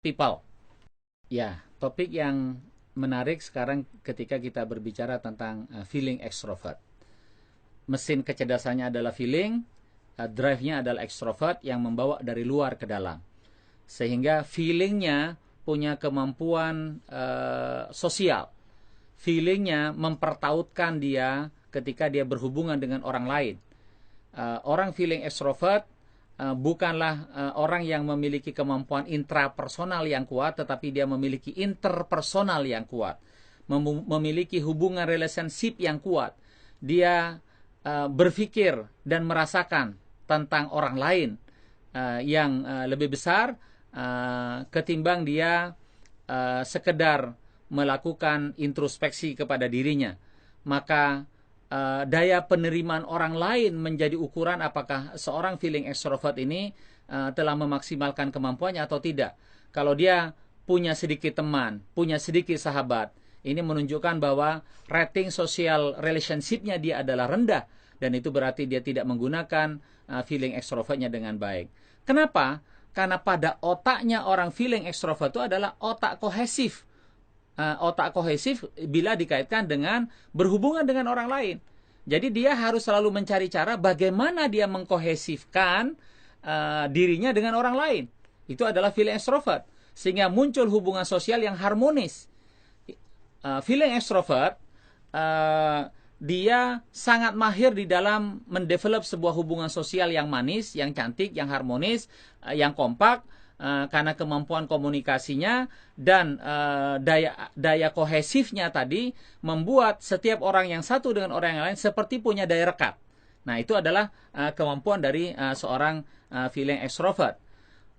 People. Ya, topik yang menarik sekarang ketika kita berbicara tentang feeling extrovert. Mesin kecerdasannya adalah feeling, drive-nya adalah extrovert yang membawa dari luar ke dalam. Sehingga feelingnya punya kemampuan sosial. Feelingnya mempertautkan dia ketika dia berhubungan dengan orang lain. Orang feeling extrovert bukanlah orang yang memiliki kemampuan intrapersonal yang kuat, tetapi dia memiliki interpersonal yang kuat, memiliki hubungan relationship yang kuat. Dia berpikir dan merasakan tentang orang lain yang lebih besar ketimbang dia sekedar melakukan introspeksi kepada dirinya. Maka daya penerimaan orang lain menjadi ukuran apakah seorang feeling extrovert ini telah memaksimalkan kemampuannya atau tidak. Kalau dia punya sedikit teman, punya sedikit sahabat, ini menunjukkan bahwa rating social relationship-nya dia adalah rendah, dan itu berarti dia tidak menggunakan feeling extrovertnya dengan baik. Kenapa? Karena pada otaknya orang feeling extrovert itu adalah otak kohesif. Otak kohesif bila dikaitkan dengan berhubungan dengan orang lain. Jadi dia harus selalu mencari cara bagaimana dia mengkohesifkan dirinya dengan orang lain. Itu adalah feeling extrovert. Sehingga muncul hubungan sosial yang harmonis. Feeling extrovert, dia sangat mahir di dalam mendevelop sebuah hubungan sosial yang manis, yang cantik, yang harmonis, yang kompak, karena kemampuan komunikasinya dan daya kohesifnya tadi membuat setiap orang yang satu dengan orang yang lain seperti punya daya rekat. Nah, itu adalah kemampuan dari seorang feeling extrovert.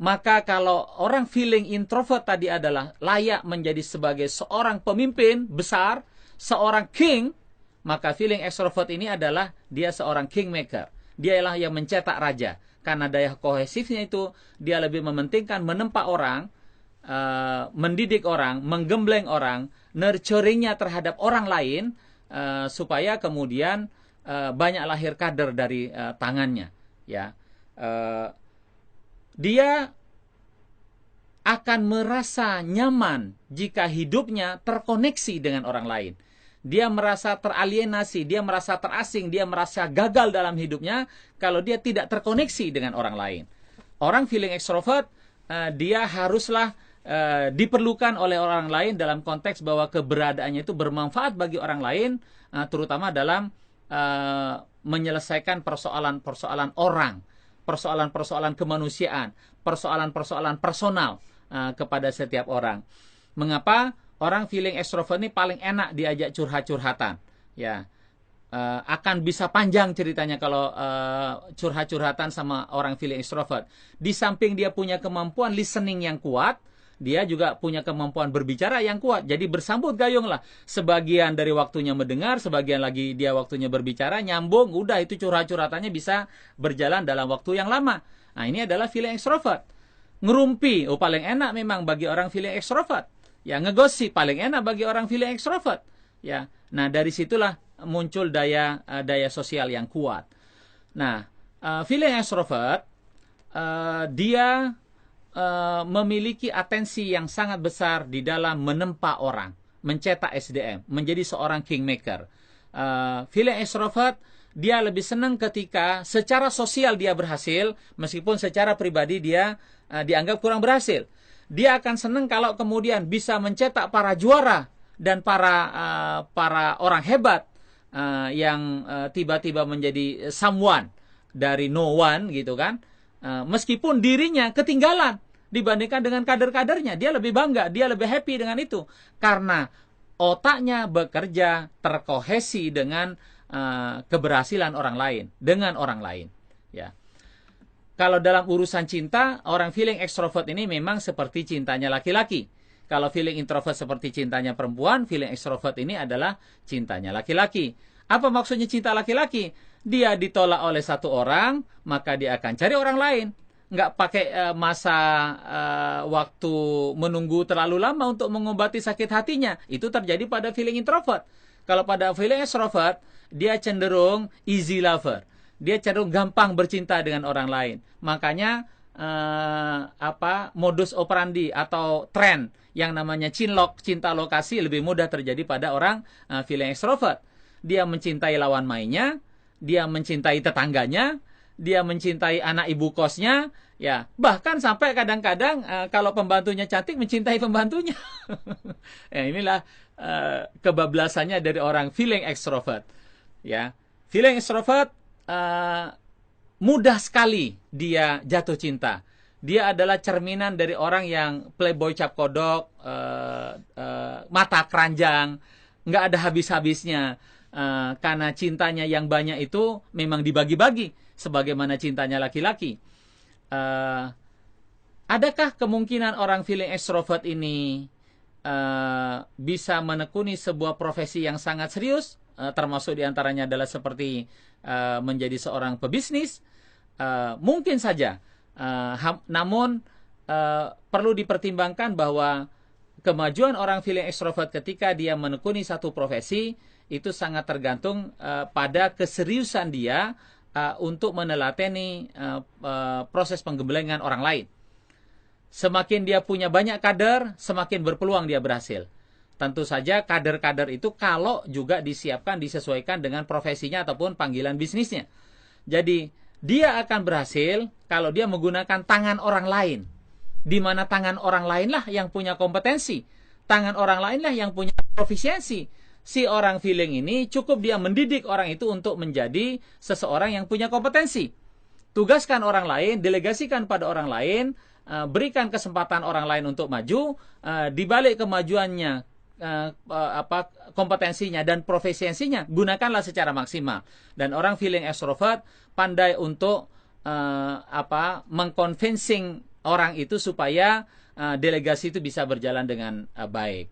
Maka kalau orang feeling introvert tadi adalah layak menjadi sebagai seorang pemimpin besar, seorang king, maka feeling extrovert ini adalah dia seorang kingmaker. Dialah yang mencetak raja. Karena daya kohesifnya itu dia lebih mementingkan menempa orang, mendidik orang, menggembleng orang, nurturingnya terhadap orang lain, supaya kemudian banyak lahir kader dari tangannya. Ya, dia akan merasa nyaman jika hidupnya terkoneksi dengan orang lain. Dia merasa teralienasi, dia merasa terasing, dia merasa gagal dalam hidupnya kalau dia tidak terkoneksi dengan orang lain. Orang feeling extrovert, dia haruslah diperlukan oleh orang lain dalam konteks bahwa keberadaannya itu bermanfaat bagi orang lain, terutama dalam menyelesaikan persoalan-persoalan orang, persoalan-persoalan kemanusiaan, persoalan-persoalan personal kepada setiap orang. Mengapa? Orang feeling extrovert ini paling enak diajak curhat-curhatan. Ya, akan bisa panjang ceritanya kalau curhat-curhatan sama orang feeling extrovert. Di samping dia punya kemampuan listening yang kuat, dia juga punya kemampuan berbicara yang kuat. Jadi bersambut gayung lah. Sebagian dari waktunya mendengar, sebagian lagi dia waktunya berbicara, nyambung, udah itu curhat-curhatannya bisa berjalan dalam waktu yang lama. Nah, ini adalah feeling extrovert. Ngerumpi, paling enak memang bagi orang feeling extrovert. Ya, ngegosip paling enak bagi orang feeling extrovert. Ya, nah dari situlah muncul daya sosial yang kuat. Nah, feeling extrovert dia memiliki atensi yang sangat besar di dalam menempa orang, mencetak SDM, menjadi seorang kingmaker. Feeling extrovert dia lebih senang ketika secara sosial dia berhasil, meskipun secara pribadi dia dianggap kurang berhasil. Dia akan senang kalau kemudian bisa mencetak para juara dan para orang hebat yang tiba-tiba menjadi someone dari no one gitu kan. Meskipun dirinya ketinggalan dibandingkan dengan kader-kadernya, dia lebih bangga, dia lebih happy dengan itu karena otaknya bekerja terkohesi dengan keberhasilan orang lain, dengan orang lain. Ya. Kalau dalam urusan cinta, orang feeling extrovert ini memang seperti cintanya laki-laki. Kalau feeling introvert seperti cintanya perempuan, feeling extrovert ini adalah cintanya laki-laki. Apa maksudnya cinta laki-laki? Dia ditolak oleh satu orang, maka dia akan cari orang lain. Nggak pakai masa waktu menunggu terlalu lama untuk mengobati sakit hatinya. Itu terjadi pada feeling introvert. Kalau pada feeling extrovert, dia cenderung easy lover. Dia cenderung gampang bercinta dengan orang lain. Makanya modus operandi atau tren yang namanya cinlok, cinta lokasi lebih mudah terjadi pada orang feeling extrovert. Dia mencintai lawan mainnya, dia mencintai tetangganya, dia mencintai anak ibu kosnya, ya bahkan sampai kadang-kadang kalau pembantunya cantik mencintai pembantunya. Ya, inilah kebablasannya dari orang feeling extrovert. Ya, feeling extrovert mudah sekali dia jatuh cinta. Dia adalah cerminan dari orang yang playboy cap kodok, mata keranjang, nggak ada habis-habisnya. Karena cintanya yang banyak itu memang dibagi-bagi, sebagaimana cintanya laki-laki. Adakah kemungkinan orang feeling extrovert ini bisa menekuni sebuah profesi yang sangat serius? Termasuk diantaranya adalah seperti menjadi seorang pebisnis. Mungkin saja, namun perlu dipertimbangkan bahwa kemajuan orang feeling extrovert ketika dia menekuni satu profesi itu sangat tergantung pada keseriusan dia untuk meneladani proses penggembelengan orang lain. Semakin dia punya banyak kader, semakin berpeluang dia berhasil. Tentu saja kader-kader itu kalau juga disiapkan, disesuaikan dengan profesinya ataupun panggilan bisnisnya. Jadi dia akan berhasil kalau dia menggunakan tangan orang lain. Di mana tangan orang lainlah yang punya kompetensi. Tangan orang lainlah yang punya profisiensi. Si orang feeling ini cukup dia mendidik orang itu untuk menjadi seseorang yang punya kompetensi. Tugaskan orang lain, delegasikan pada orang lain, berikan kesempatan orang lain untuk maju, di balik kemajuannya, kompetensinya dan profesiensinya gunakanlah secara maksimal. Dan orang feeling extrovert pandai untuk mengconvincing orang itu supaya delegasi itu bisa berjalan dengan baik.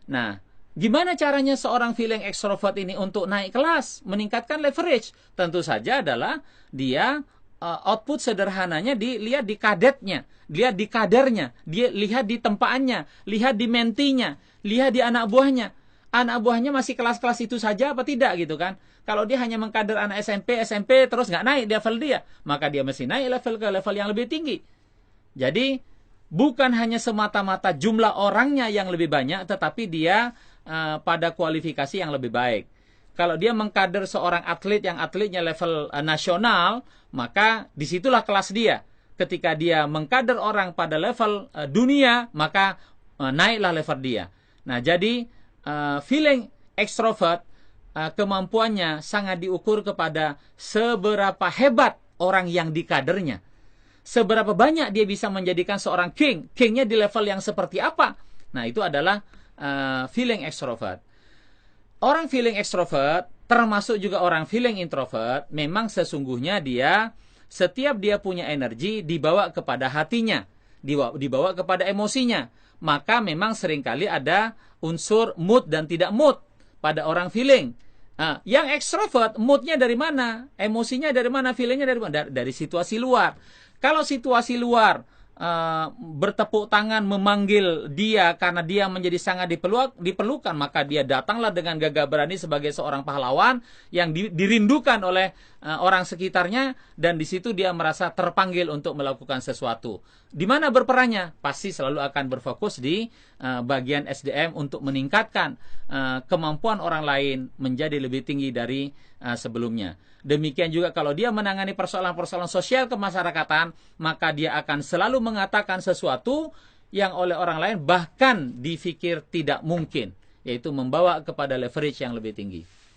Nah, gimana caranya seorang feeling extrovert ini untuk naik kelas, meningkatkan leverage? Tentu saja adalah dia output sederhananya dilihat di kadetnya, lihat di kadernya, dia lihat di tempaannya, lihat di mentinya, lihat di anak buahnya. Anak buahnya masih kelas-kelas itu saja apa tidak gitu kan? Kalau dia hanya mengkader anak SMP terus nggak naik level dia, maka dia mesti naik level ke level yang lebih tinggi. Jadi bukan hanya semata-mata jumlah orangnya yang lebih banyak, tetapi dia pada kualifikasi yang lebih baik. Kalau dia mengkader seorang atlet yang atletnya level nasional, maka disitulah kelas dia. Ketika dia mengkader orang pada level dunia, maka naiklah level dia. Nah, jadi feeling extrovert, kemampuannya sangat diukur kepada seberapa hebat orang yang dikadernya. Seberapa banyak dia bisa menjadikan seorang king. Kingnya di level yang seperti apa? Nah, itu adalah feeling extrovert. Orang feeling extrovert, termasuk juga orang feeling introvert, memang sesungguhnya dia, setiap dia punya energi, dibawa kepada hatinya, dibawa kepada emosinya. Maka memang seringkali ada unsur mood dan tidak mood pada orang feeling. Nah, yang extrovert, moodnya dari mana? Emosinya dari mana? Feelingnya dari mana? Dari situasi luar. Kalau situasi luar bertepuk tangan memanggil dia karena dia menjadi sangat diperlukan, maka dia datanglah dengan gagah berani sebagai seorang pahlawan yang dirindukan oleh orang sekitarnya, dan di situ dia merasa terpanggil untuk melakukan sesuatu. Di mana berperannya? Pasti selalu akan berfokus di bagian SDM untuk meningkatkan kemampuan orang lain menjadi lebih tinggi dari sebelumnya. Demikian juga kalau dia menangani persoalan-persoalan sosial kemasyarakatan, maka dia akan selalu mengatakan sesuatu yang oleh orang lain bahkan dipikir tidak mungkin, yaitu membawa kepada leverage yang lebih tinggi.